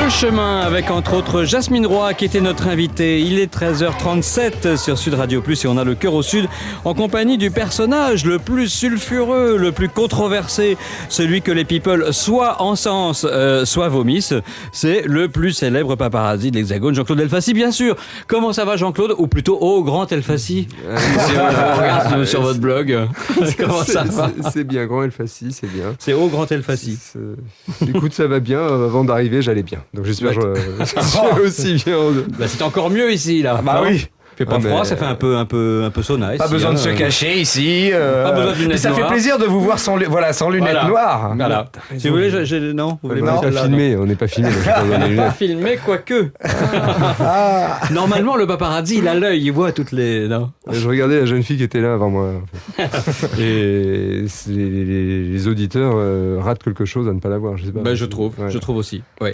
Le chemin avec entre autres Jasmine Roy qui était notre invitée. Il est 13h37 sur Sud Radio Plus et on a le cœur au sud en compagnie du personnage le plus sulfureux, le plus controversé, celui que les people soit encensent, soit vomissent. C'est le plus célèbre paparazzi de l'Hexagone, Jean-Claude Elfassi bien sûr. Comment ça va Jean-Claude? Ou plutôt Grand Elfassi regarde sur votre blog. Comment ça va? C'est bien, Grand Elfassi, c'est bien. C'est Grand Elfassi. Écoute, ça va bien. Avant d'arriver, j'allais bien. Donc j'espère que je vais aussi bien. Bah, c'est encore mieux ici là. Bah oui. Il fait pas froid, ça fait un peu sauna ici. Pas besoin de se cacher ici. Pas besoin de lunettes ça noires. fait plaisir de vous voir sans lunettes noires. Voilà. Si vous voulez, non, vous voulez on n'est pas filmé, on n'est pas filmé. Pas filmé, quoique. Normalement, le paparazzi, il a l'œil, il voit toutes les. Non. Je regardais la jeune fille qui était là avant moi. En fait. Et les auditeurs ratent quelque chose à ne pas la voir. Je sais pas. Ben, je trouve aussi. Ouais.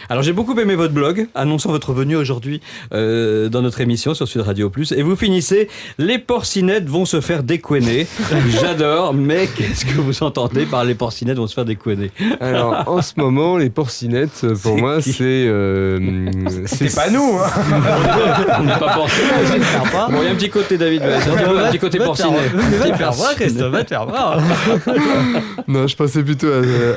Alors, j'ai beaucoup aimé votre blog, annonçant votre venue aujourd'hui dans notre émission sur Sud Radio Plus. Et vous finissez, les porcinettes vont se faire découenner. J'adore, mais qu'est-ce que vous entendez par les porcinettes vont se faire découenner? Alors, en ce moment, les porcinettes, pour moi, c'est pas nous, hein. On n'est pas porcinettes. Bon, il y a un petit côté David, un petit côté porcinet. Va te faire voir, Christophe, va te faire voir. Non, je pensais plutôt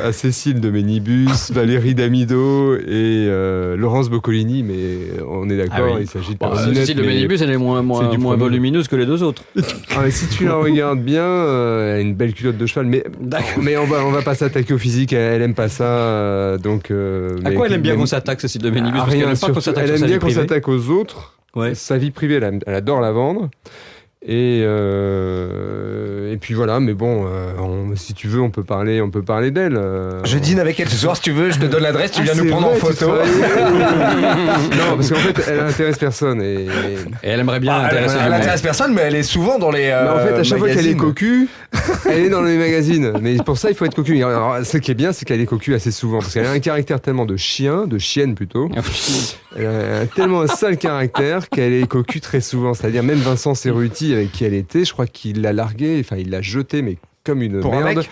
à Cécile de Ménibus, Valérie Damido et Laurence Boccolini, mais on est d'accord, il s'agit de porcinettes. Cécile de Ménibus, elle est moins volumineuse que les deux autres. Mais si tu la regardes bien, elle a une belle culotte de cheval, mais on va pas s'attaquer au physique, elle aime pas ça, donc... à quoi elle aime bien qu'on s'attaque, Cécile de Ménibus? Parce qu'elle aime pas qu'on s'attaque elle sur aime sa bien vie qu'on privée. s'attaque aux autres, sa vie privée, elle adore la vendre. Et puis voilà, mais bon, si tu veux, on peut parler d'elle. Je dîne avec elle ce soir, si tu veux, je te donne l'adresse, tu viens nous prendre en photo. Non, parce qu'en fait, elle intéresse personne. Et elle aimerait bien intéresser elle intéresse personne, mais elle est souvent dans les en fait, à chaque fois qu'elle est cocu, elle est dans les magazines. Mais pour ça, il faut être cocu. Alors, ce qui est bien, c'est qu'elle est cocu assez souvent. Parce qu'elle a un caractère tellement de chienne plutôt. Elle a tellement un sale caractère qu'elle est cocu très souvent. C'est-à-dire même Vincent Cerruti, avec qui elle était, je crois qu'il l'a larguée, enfin il l'a jetée, mais comme une pour merde.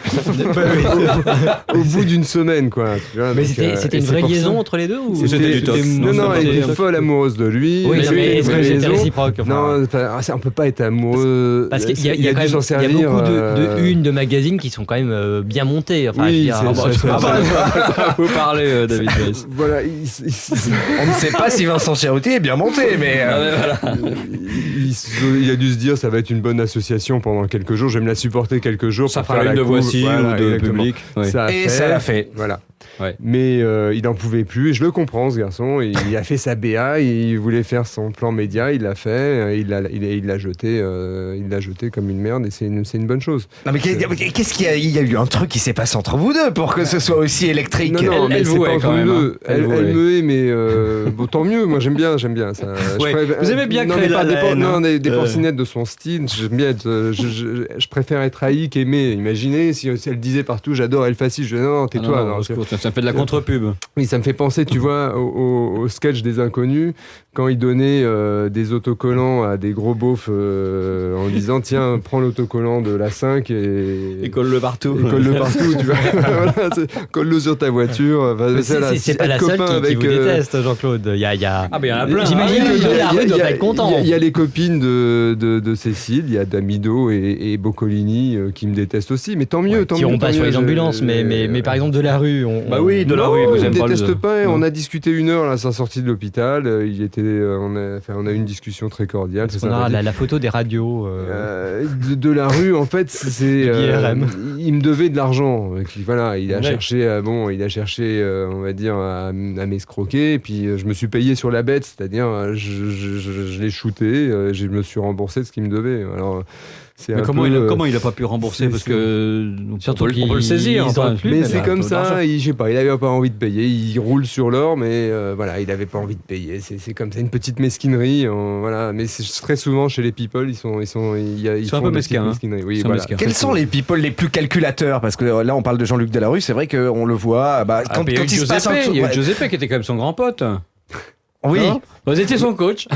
Au bout d'une semaine, quoi. Tu vois, mais donc, c'était une vraie liaison entre les deux ou c'était du tox? Non, elle était folle amoureuse de lui. Oui, mais est-ce que c'était réciproque? Non, on peut pas être amoureux. Parce qu'il y a quand même beaucoup de unes de magazines qui sont quand même bien montées. Enfin, oui, vous parlez, David Weiss. Voilà. On ne sait pas si Vincent Cerruti est bien monté, mais... Il a dû se dire, ça va être une bonne association pendant quelques jours, je vais me la supporter quelques jours. Ça fera une de Voici ou de Public. Ouais. Ça l'a fait. Voilà. Ouais. Mais il n'en pouvait plus, et je le comprends, ce garçon. Il a fait sa BA, il voulait faire son plan média, il l'a fait, il l'a jeté comme une merde, et c'est une bonne chose. Non, mais qu'est-ce qu'il y a? Il y a eu un truc qui s'est passé entre vous deux pour que ce soit aussi électrique. Non, mais c'est pas entre nous deux. Elle me hait, mais bon, tant mieux. Moi, j'aime bien ça. Vous aimez bien créer la haine, des porcinettes de son style. J'aime bien je préfère être haï qu'aimé. Imaginez si elle disait partout, j'adore Elfassi. Je dis non, tais-toi. Ça fait de la contre-pub. Oui, ça me fait penser, tu vois, au sketch des Inconnus, quand ils donnaient des autocollants à des gros beaufs en disant tiens, prends l'autocollant de la 5 et colle-le partout. Et colle-le partout, tu vois. Voilà, colle-le sur ta voiture. C'est pas la seule qui vous déteste, Jean-Claude. Il y a plein. J'imagine que de la rue doit pas être content. Il y a les copines de Cécile, il y a Damido et Boccolini qui me détestent aussi, mais tant mieux. Qui n'ont pas sur les ambulances, mais par exemple de la rue. Bah oui, de la rue, vous aimez pas. On ne déteste pas. On a discuté 1 heure à sa sortie de l'hôpital. On a eu une discussion très cordiale. On a la photo des radios. De la rue, en fait, c'est. Il me devait de l'argent. Voilà, il a cherché, on va dire, à m'escroquer. Et puis, je me suis payé sur la bête, c'est-à-dire, je l'ai shooté, je me suis remboursé de ce qu'il me devait. Alors. Mais comment il a pas pu rembourser parce que surtout on peut le saisir. Mais c'est comme ça. Je sais pas. Il avait pas envie de payer. Il roule sur l'or, mais voilà, il avait pas envie de payer. C'est comme ça, une petite mesquinerie. Voilà. Mais c'est très souvent chez les people, ils sont un peu mesquins. Oui, voilà. Quels sont les people les plus calculateurs? Parce que là, on parle de Jean-Luc Delarue. C'est vrai qu'on le voit. Quand il se passe un truc. Il y a eu Giuseppe qui était quand même son grand pote. Oui. Non, vous étiez son coach.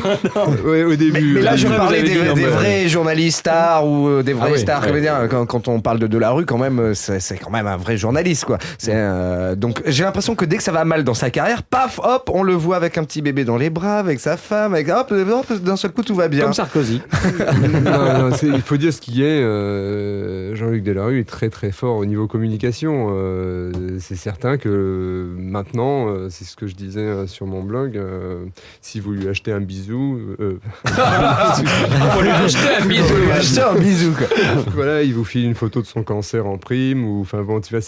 Ouais, au début. Mais là, je parlais vous avez dit, des non, vrais journalistes stars ou des vrais oui, stars. ouais. Comédiens. Quand on parle de la rue, quand même, c'est quand même un vrai journaliste, quoi. Donc, j'ai l'impression que dès que ça va mal dans sa carrière, paf, hop, on le voit avec un petit bébé dans les bras, avec sa femme, hop, d'un seul coup, tout va bien. Comme Sarkozy. Non, il faut dire ce qui est. Jean-Luc Delarue est très très fort au niveau communication. C'est certain que maintenant, c'est ce que je disais sur mon blog, si vous lui achetez un bisou... Faut lui acheter un bisou. Acheter un bisou, quoi. voilà, il vous file une photo de son cancer en prime, ou enfin bon, tu vois,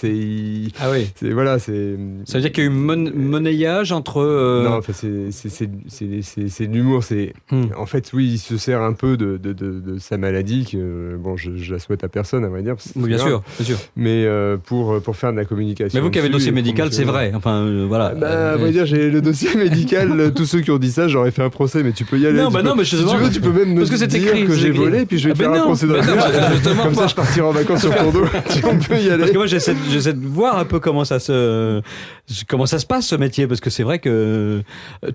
Ah oui. voilà, c'est. Ça veut dire qu'il y a eu monnayage entre. Non, enfin, c'est de l'humour. En fait, oui, il se sert un peu de sa maladie, que bon, je la souhaite à personne, à vrai dire. Oui, bien sûr. Mais pour faire de la communication. Mais vous qui avez le dossier médical, c'est vrai. Enfin, voilà. À vrai dire, j'ai le dossier médical. Tous ceux qui ont dit ça, j'aurais fait un procès, mais tu peux y aller. Non, mais si tu veux, tu peux même me parce que c'est dire écrit, que c'est j'ai écrit. volé, puis je vais te faire un procès d'orgueil. Comme ça, je partirai en vacances sur ton dos. On peut y aller. Parce que moi, j'essaie de voir un peu comment ça se passe, ce métier, parce que c'est vrai que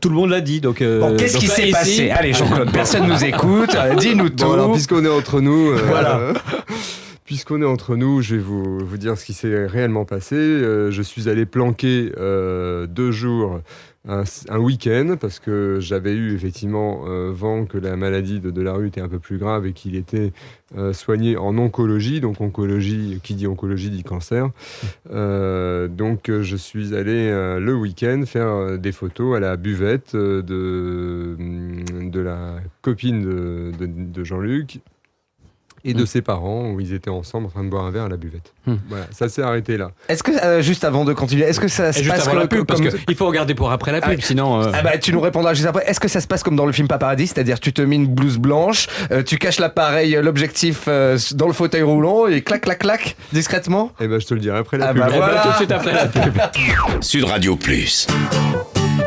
tout le monde l'a dit. Donc, Bon, qu'est-ce qui s'est passé ? Allez, Jean-Claude, personne nous écoute. Dis-nous tout. Bon, alors, puisqu'on est entre nous, Voilà. Puisqu'on est entre nous, je vais vous dire ce qui s'est réellement passé. Je suis allé planquer 2 jours, un week-end, parce que j'avais eu effectivement vent que la maladie de Delarue était un peu plus grave et qu'il était soigné en oncologie. Donc oncologie, qui dit oncologie dit cancer. Donc je suis allé le week-end faire des photos à la buvette de la copine de Jean-Luc et de ses parents, où ils étaient ensemble en train de boire un verre à la buvette. Voilà, ça s'est arrêté là. Est-ce que, juste avant de continuer, est-ce que ça se juste passe avant la pub, parce comme... qu'il faut regarder pour après la pub, sinon. Ah bah, tu nous répondras juste après. Est-ce que ça se passe comme dans le film Paparazzi, c'est-à-dire tu te mets une blouse blanche, tu caches l'appareil, l'objectif dans le fauteuil roulant et clac, clac, clac, discrètement ? Eh ben, je te le dirai après la Ah pub. bah Eh ben, voilà. tout de suite après la pub. Sud Radio Plus.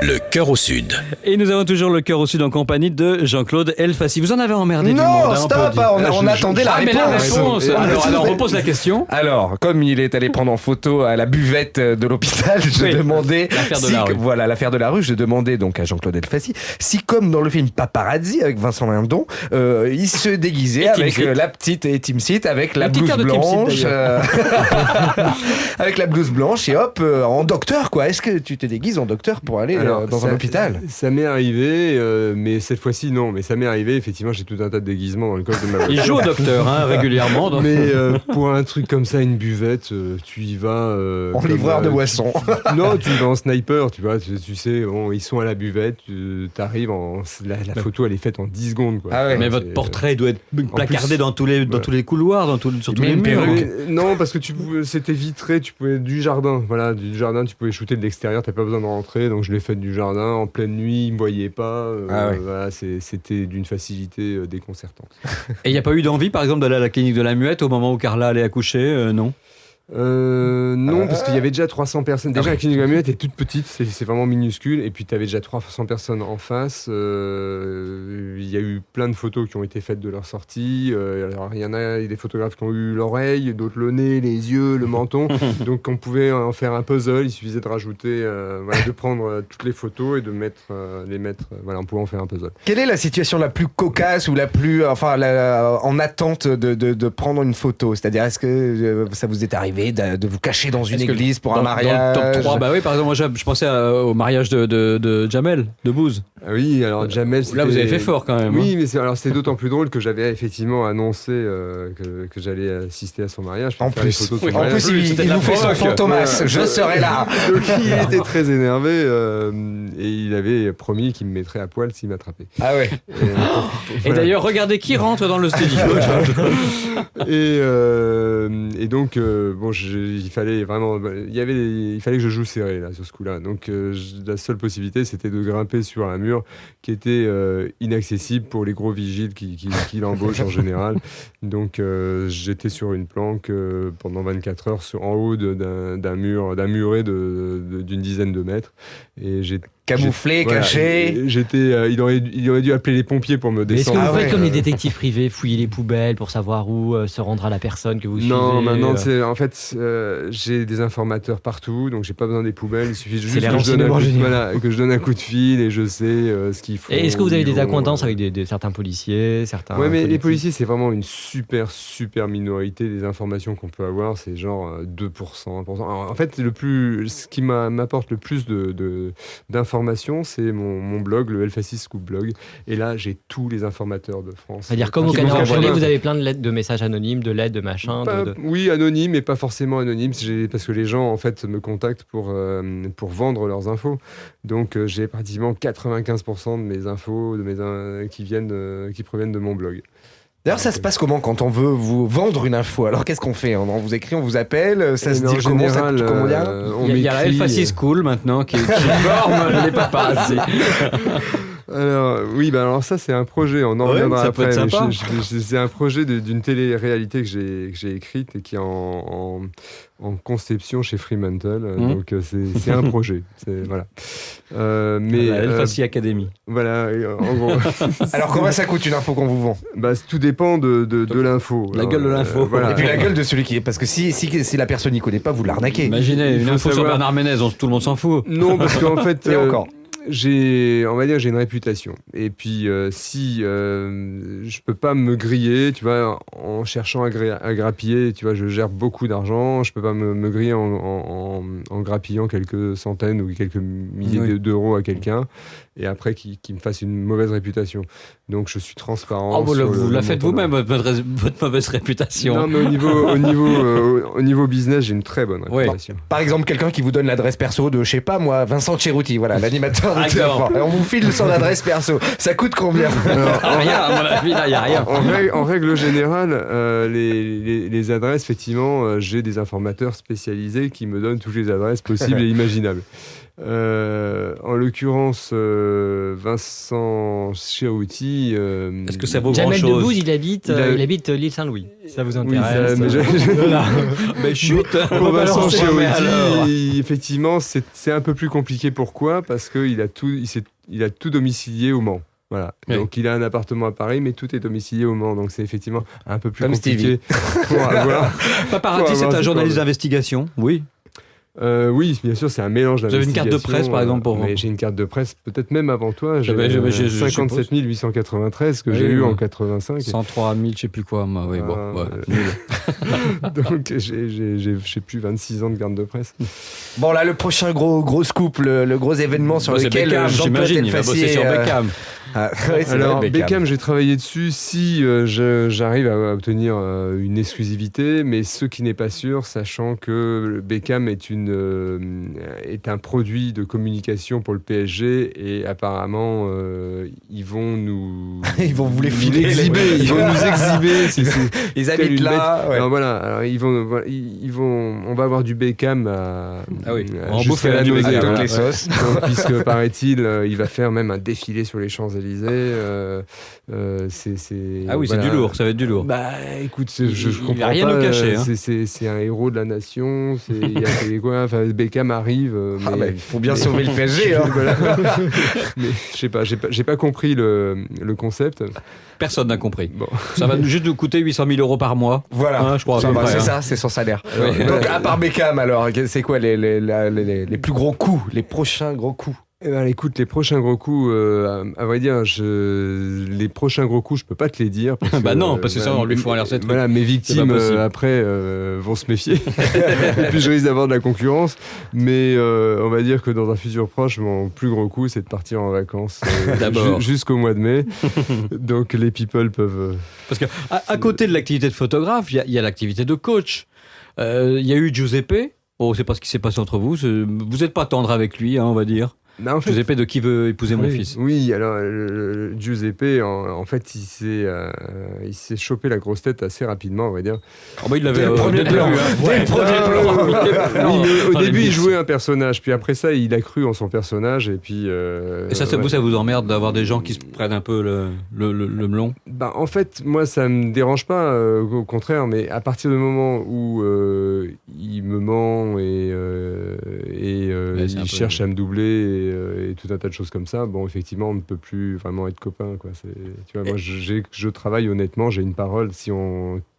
Le cœur au sud. Et nous avons toujours le cœur au sud en compagnie de Jean-Claude Elfassi. Vous en avez emmerdé du monde. Non, hein, stop, on attendait la mais la réponse. réponse. Alors, on repose la question. Alors, comme il est allé prendre en photo à la buvette de l'hôpital, je Oui, demandais... l'affaire de la rue. Voilà, l'affaire de la rue, je demandais donc à Jean-Claude Elfassi si, comme dans le film Paparazzi avec Vincent Lindon, il se déguisait Et avec Tim Seat. la petite... Et Tim Seat, avec la petit blouse cœur de Tim Seat, blanche. Avec la blouse blanche et hop, en docteur, quoi. Est-ce que tu te déguises en docteur pour aller dans un hôpital ? Ça m'est arrivé, mais cette fois-ci non. Mais ça m'est arrivé, effectivement, j'ai tout un tas de déguisements dans le coffre de ma voiture. Il joue au docteur régulièrement. Donc. Mais pour un truc comme ça, une buvette, tu y vas... En livreur de boissons. Non, tu y vas en sniper, tu vois. Tu sais, bon, ils sont à la buvette, t'arrives la photo, elle est faite en 10 secondes. Quoi. Ah ouais. Mais votre portrait doit être placardé dans tous les couloirs, sur tous les une murs. perruque. Non, parce que c'était vitré, tu pouvais du jardin. Voilà, du jardin, tu pouvais shooter de l'extérieur, t'as pas besoin de rentrer. Donc je l'ai fait du jardin en pleine nuit, ils me voyaient pas. Voilà, c'était d'une facilité déconcertante. Et il n'y a pas eu d'envie, par exemple, d'aller à la clinique de la Muette au moment où Carla allait accoucher, non? Non, parce qu'il y avait déjà 300 personnes. Déjà, la clinique de la Muette est toute petite, c'est vraiment minuscule. Et puis, tu avais déjà 300 personnes en face. Il y a eu plein de photos qui ont été faites de leur sortie. Alors, il y en a des photographes qui ont eu l'oreille, d'autres le nez, les yeux, le menton. Donc, on pouvait en faire un puzzle. Il suffisait de rajouter, de prendre toutes les photos et de les mettre. Voilà, on pouvait en faire un puzzle. Quelle est la situation la plus cocasse ou la plus, en attente de prendre une photo ? C'est-à-dire, est-ce que ça vous est arrivé de vous cacher dans une église pour un mariage ? Dans le top 3, bah oui, par exemple, moi je pensais au mariage de Jamel, de Bouze. Ah oui, alors Jamel, là vous avez fait fort quand même. Oui, mais c'est d'autant plus drôle que j'avais effectivement annoncé que j'allais assister à son mariage. En plus, il nous fait son fantomas, je serai là. Donc il était très énervé et il avait promis qu'il me mettrait à poil s'il m'attrapait. Ah ouais. Et d'ailleurs, regardez qui rentre dans le studio. Et donc, bon, il fallait que je joue serré là, sur ce coup-là. Donc, la seule possibilité, c'était de grimper sur un mur qui était inaccessible pour les gros vigiles qui l'embauchent en général. Donc, j'étais sur une planque pendant 24 heures en haut d'un muret d'une dizaine de mètres. Et j'ai Camouflé, caché. Il aurait dû appeler les pompiers pour me descendre. Est-ce que vous faites comme les détectives privés, fouiller les poubelles pour savoir où se rendre à la personne que vous suivez? Non, maintenant, en fait, j'ai des informateurs partout, donc j'ai pas besoin des poubelles. Il suffit juste que je donne un coup de fil et je sais ce qu'il faut. Et est-ce que vous avez des acquaintances avec certains policiers, certains... Ouais, mais les policiers, c'est vraiment une super minorité des informations qu'on peut avoir. C'est genre 2%, 1%. Alors, en fait, ce qui m'apporte le plus d'informations, c'est mon blog, le L-Facile Scoop Blog. Et là, j'ai tous les informateurs de France. C'est-à-dire, comme au Canard enchaîné, vous avez plein de lettres, de messages anonymes, de lettres, de machins. Oui, anonymes, mais pas forcément anonymes, parce que les gens, en fait, me contactent pour vendre leurs infos. Donc, j'ai pratiquement 95% de mes infos qui proviennent de mon blog. D'ailleurs, ça se passe comment quand on veut vous vendre une info? Alors, qu'est-ce qu'on fait? On vous écrit, on vous appelle? Ça se dit comment? Ça coûte combien? Il y a la L-Facile School maintenant qui forme les paparazzi. Alors, oui, alors ça, c'est un projet. On en reviendra ça après. Peut être sympa. C'est un projet d'une télé-réalité que j'ai écrite et qui est en conception chez Fremantle. Donc, c'est un projet. Voilà. Mais la L-Facile Academy. Voilà, en gros. Alors, combien ça coûte une info qu'on vous vend? Tout dépend de l'info. La gueule de l'info. Voilà. Et puis la gueule de celui qui est. Parce que si la personne n'y connaît pas, vous l'arnaquez. Imaginez une info sur Bernard Ménez, tout le monde s'en fout. Non, parce qu'en fait. Et encore. J'ai une réputation. Et puis, si je peux pas me griller, tu vois, en cherchant à grappiller, tu vois, je gère beaucoup d'argent, je peux pas me griller en grappillant quelques centaines ou quelques milliers d'euros à quelqu'un, et après qui me fasse une mauvaise réputation. Donc, je suis transparent. Vous la faites vous-même, votre mauvaise réputation. Non, mais au niveau business, j'ai une très bonne réputation. Par exemple, quelqu'un qui vous donne l'adresse perso de, je sais pas moi, Vincent Cerutti, voilà, l'animateur de TF1. Et on vous file son adresse perso. Ça coûte combien? Rien, à mon avis, là, il n'y a rien. En règle générale, les adresses, effectivement, j'ai des informateurs spécialisés qui me donnent toutes les adresses possibles et imaginables. En l'occurrence, Vincent Cerutti. Est-ce que ça vaut Jamel grand-chose? Debbouze, il habite l'île Saint-Louis. Ça vous intéresse? Mais chut. Pour Vincent Cerutti, effectivement, c'est un peu plus compliqué. Pourquoi? Parce qu'il a tout domicilié au Mans. Voilà. Oui. Donc il a un appartement à Paris, mais tout est domicilié au Mans. Donc c'est effectivement un peu plus compliqué pour avoir. Paparazzi, c'est un journaliste d'investigation. Oui. Oui, bien sûr, c'est un mélange d'investigation. Vous avez une carte de presse, par exemple, pour vous? J'ai une carte de presse, peut-être même avant toi. J'ai 57 893 que j'ai eu en 85. 103 000, je sais plus quoi. Moi. Oui, Donc, j'ai plus 26 ans de garde de presse. Bon, là, le prochain gros scoop, le gros événement sur lequel j'imagine, il va bosser sur Beckham. Alors, Beckham, j'ai travaillé dessus. Si j'arrive à obtenir une exclusivité, mais ce qui n'est pas sûr, sachant que Beckham est un produit de communication pour le PSG et apparemment ils vont ils vont vous les filer, ils vont nous exhiber. Ils habitent là. Ouais. Alors voilà, alors on va avoir du Beckham on bouffe du Beckham toutes les sauces. Donc, puisque paraît-il, il va faire même un défilé sur les Champs-Élysées. C'est du lourd, ça va être du lourd. Bah écoute, je comprends pas. Rien à cacher. C'est un héros de la nation. Beckham arrive. Il faut bien sauver le PSG. Mais je sais pas, j'ai pas compris le concept. Personne n'a compris. Bon. Ça va juste nous coûter 800 000 euros par mois. Voilà, je crois. C'est ça, c'est son salaire. Ouais. Donc à part Beckham, alors, c'est quoi les plus gros coups, les prochains gros coups? Écoute, les prochains gros coups, à vrai dire, les prochains gros coups, je peux pas te les dire. Parce que ça, on lui faut un RC. Voilà, mes victimes, après, vont se méfier. Et puis, je risque d'avoir de la concurrence. Mais on va dire que dans un futur proche, mon plus gros coup, c'est de partir en vacances jusqu'au mois de mai. Donc, les people peuvent... Parce que à côté de l'activité de photographe, il y a l'activité de coach. Il y a eu Giuseppe. Oh, c'est pas ce qui s'est passé entre vous. Vous n'êtes pas tendre avec lui, on va dire. Non, en fait, Giuseppe, de qui veut épouser mon fils? Oui, alors Giuseppe, en fait, il s'est chopé la grosse tête assez rapidement, on va dire. Il l'avait le premier plan. Au début, il jouait un personnage, puis après ça, il a cru en son personnage, et puis. Et ça vous emmerde d'avoir des gens qui se prennent un peu le melon? En fait, moi, ça me dérange pas, au contraire, mais à partir du moment où il me ment et il cherche à me doubler. et tout un tas de choses comme ça. Bon, effectivement, on ne peut plus vraiment être copains, quoi. Tu vois, moi, je travaille honnêtement, j'ai une parole. Si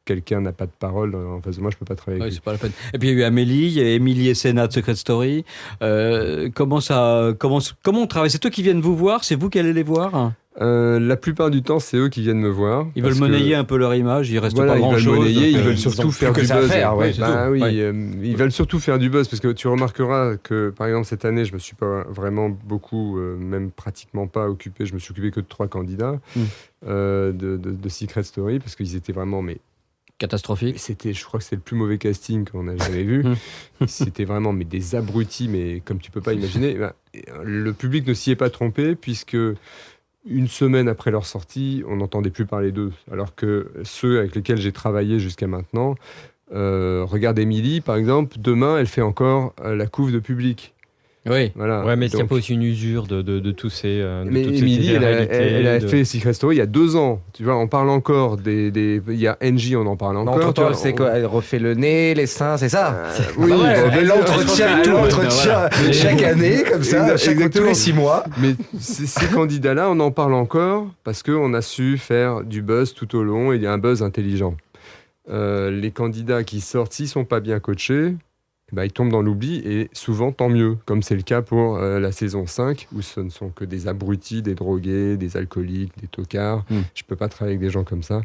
quelqu'un n'a pas de parole en face de moi, je peux pas travailler avec lui. C'est pas la peine. Et puis il y a eu Amélie, il y a Émilie et Sénat de Secret Story. Comment on travaille? C'est eux qui viennent vous voir? C'est vous qui allez les voir? La plupart du temps, c'est eux qui viennent me voir. Ils veulent monnayer un peu leur image, il reste pas grand-chose. Ils veulent monnayer, ils veulent surtout faire du buzz. Ouais. Ils veulent surtout faire du buzz, parce que tu remarqueras que, par exemple, cette année, je me suis pas vraiment beaucoup, même pratiquement pas occupé. Je me suis occupé que de 3 candidats de Secret Story, parce qu'ils étaient vraiment catastrophique. Je crois que c'était le plus mauvais casting qu'on a jamais vu. C'était vraiment des abrutis, mais comme tu peux pas imaginer. Le public ne s'y est pas trompé, puisque une semaine après leur sortie, on n'entendait plus parler d'eux. Alors que ceux avec lesquels j'ai travaillé jusqu'à maintenant, regarde Émilie, par exemple, demain, elle fait encore la couve de public. Oui. Voilà. Ouais, mais est-ce qu'il n'y a pas aussi une usure de tous ces. Mais Émilie, elle a fait Secret Story il y a 2 ans. Tu vois, on parle encore il y a NJ, on en parle encore. Entre-temps, c'est quoi? Elle refait le nez, les seins, c'est ça? Oui, elle entretient chaque année, comme ça, tous les 6 mois. Mais ces candidats-là, on en parle encore parce qu'on a su faire du buzz tout au long, et il y a un buzz intelligent. Les candidats qui sortent, s'ils ne sont pas bien coachés, ils tombent dans l'oubli, et souvent tant mieux, comme c'est le cas pour la saison 5, où ce ne sont que des abrutis, des drogués, des alcooliques, des tocards. Je peux pas travailler avec des gens comme ça.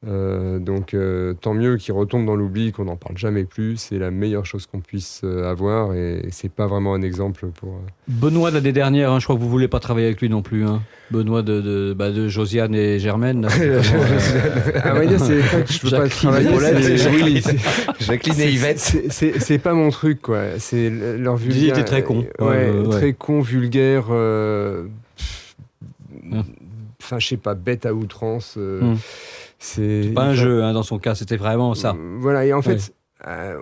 Donc tant mieux qu'ils retombent dans l'oubli, qu'on n'en parle jamais plus. C'est la meilleure chose qu'on puisse avoir, et c'est pas vraiment un exemple pour... Benoît de l'année dernière, je crois que vous voulez pas travailler avec lui non plus. Benoît de Josiane et Germaine. À vrai dire, c'est pas que je peux pas travailler. Jacqueline et Yvette. C'est pas mon truc, quoi. C'est leur vulgaire. Il était très con. Très con, vulgaire. Enfin, je sais pas, bête à outrance. C'est pas un jeu, dans son cas, c'était vraiment ça. Voilà, et en fait,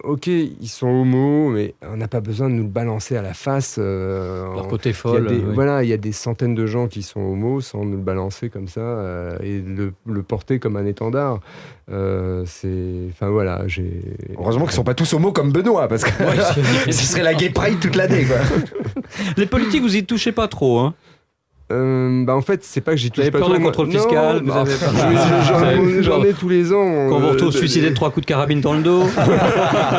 ok, ils sont homos, mais on n'a pas besoin de nous le balancer à la face. Leur côté folle. Voilà, il y a des centaines de gens qui sont homos sans nous le balancer comme ça, et le porter comme un étendard. Enfin voilà, heureusement qu'ils ne sont pas tous homos comme Benoît, parce que ce serait la gay pride toute l'année, quoi. Les politiques, vous y touchez pas trop, hein? En fait, c'est pas que j'y touche pas trop. Vous avez peur de contrôle fiscal? J'en ai tous les ans. Quand vous retrouve suicidé de 3 coups de carabine dans le dos.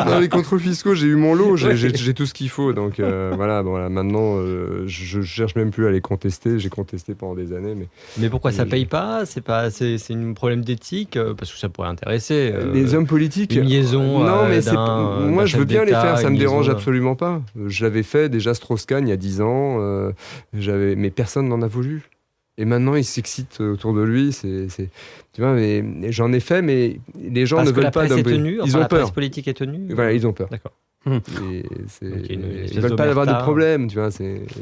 Dans les contrôles fiscaux, j'ai eu mon lot, j'ai tout ce qu'il faut. Donc voilà, maintenant, je cherche même plus à les contester. J'ai contesté pendant des années. Mais pourquoi ça paye pas? C'est un problème d'éthique? Parce que ça pourrait intéresser. Les hommes politiques. Une liaison. Non, mais moi, je veux bien les faire, ça me dérange absolument pas. Je l'avais fait déjà, Strauss-Kahn, il y a 10 ans. Mais personne n'en a voulu. Et maintenant, il s'excite autour de lui. Tu vois, mais j'en ai fait, mais les gens ne veulent pas d'hommes politiques. Ils ont peur. La presse politique est tenue. Voilà, ils ont peur. D'accord. Ils veulent pas avoir de problème, tu vois.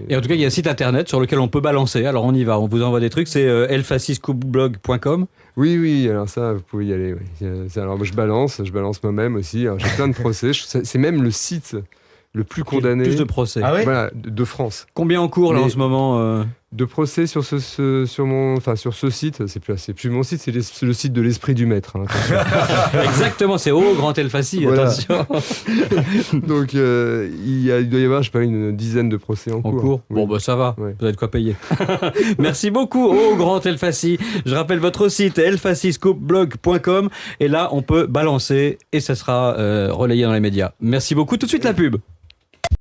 Et en tout cas, il y a un site internet sur lequel on peut balancer. Alors on y va, on vous envoie des trucs. C'est elfasciscoblog.com. Oui, alors ça, vous pouvez y aller. Oui. Alors je balance moi-même aussi. Alors, j'ai plein de procès. C'est même le site le plus condamné. Plus de procès. Ah ouais, voilà, de France. Combien en cours là en ce moment de procès sur ce site. C'est plus mon site, c'est le site de l'esprit du maître. Exactement, c'est Grand Elfassi, voilà. Attention. Donc il doit y avoir, je sais pas, une dizaine de procès en cours. Oui. Bon, ça va, vous avez de quoi payer. Merci beaucoup, Grand Elfassi. Je rappelle votre site, elfasciscoblog.com, et là on peut balancer et ça sera relayé dans les médias. Merci beaucoup, tout de suite la pub.